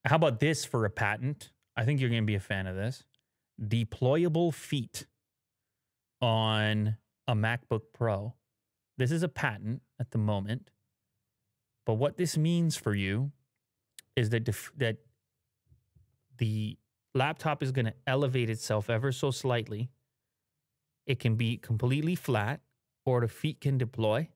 How about this for a patent? I think you're going to be a fan of this. Deployable feet on a MacBook Pro. This is a patent at the moment. But what this means for you is that that the laptop is going to elevate itself ever so slightly. It can be completely flat, or the feet can deploy,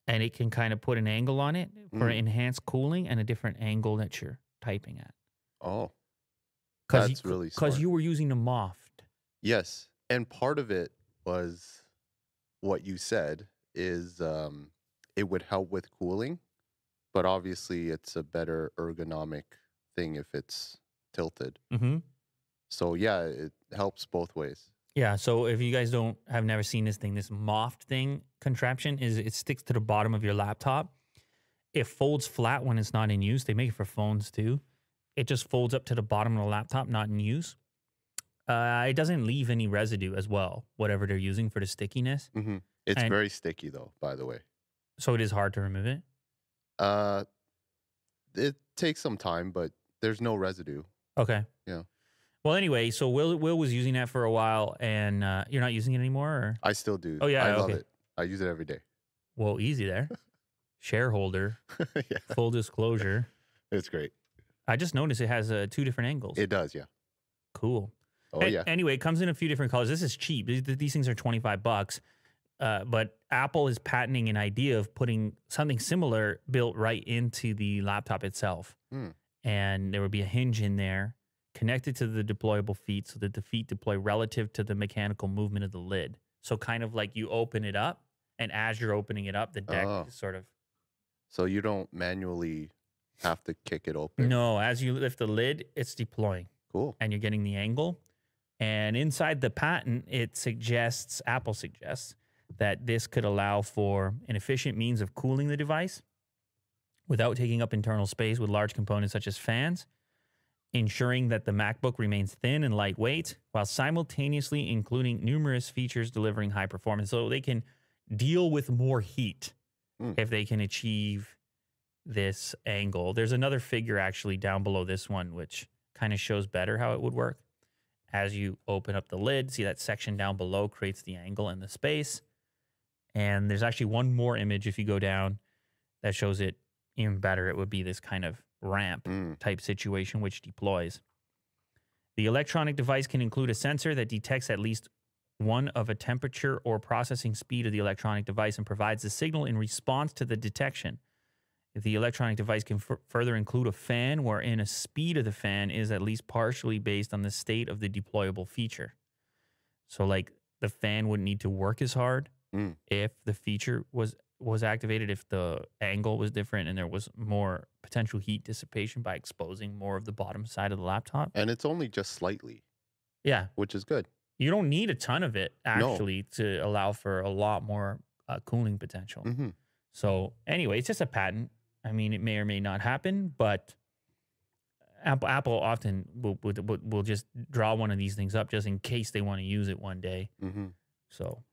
and it can kind of put an angle on it for enhanced cooling and a different angle that you're typing at. Oh, that's really smart. Because you were using the Moft. Yes, and part of it was what you said is it would help with cooling, but obviously it's a better ergonomic thing if it's tilted. Mm-hmm. So yeah, it helps both ways. Yeah, so if you guys have never seen this thing, this Moft thing contraption is it sticks to the bottom of your laptop. It folds flat when it's not in use. They make it for phones too. It just folds up to the bottom of the laptop, not in use. It doesn't leave any residue as well, whatever they're using for the stickiness. Mm-hmm. It's very sticky though, by the way. So it is hard to remove it? It takes some time, but there's no residue. Okay. Yeah. Well, anyway, so Will was using that for a while, and you're not using it anymore? Or? I still do. Oh, yeah, I love it. I use it every day. Well, easy there. Shareholder. Yeah. Full disclosure. It's great. I just noticed it has 2 different angles. It does, yeah. Cool. Oh, yeah. Anyway, it comes in a few different colors. This is cheap. These things are $25. But Apple is patenting an idea of putting something similar built right into the laptop itself. And there would be a hinge in there connected to the deployable feet so that the feet deploy relative to the mechanical movement of the lid. So kind of like you open it up, and as you're opening it up, the deck is sort of... So you don't manually have to kick it open? No, as you lift the lid, it's deploying. Cool. And you're getting the angle. And inside the patent, Apple suggests, that this could allow for an efficient means of cooling the device without taking up internal space with large components such as fans, ensuring that the MacBook remains thin and lightweight, while simultaneously including numerous features delivering high performance. So they can deal with more heat if they can achieve this angle. There's another figure actually down below this one, which kind of shows better how it would work. As you open up the lid, see that section down below creates the angle and the space. And there's actually one more image if you go down that shows it even better. It would be this kind of ramp type situation which deploys. The electronic device can include a sensor that detects at least one of a temperature or processing speed of the electronic device and provides the signal in response to the detection. The electronic device can further include a fan wherein a speed of the fan is at least partially based on the state of the deployable feature. So like the fan wouldn't need to work as hard if the feature was activated, if the angle was different and there was more potential heat dissipation by exposing more of the bottom side of the laptop. And it's only just slightly. Yeah. Which is good. You don't need a ton of it, actually, to allow for a lot more cooling potential. So anyway, it's just a patent. I mean, it may or may not happen, but Apple often will just draw one of these things up just in case they want to use it one day. So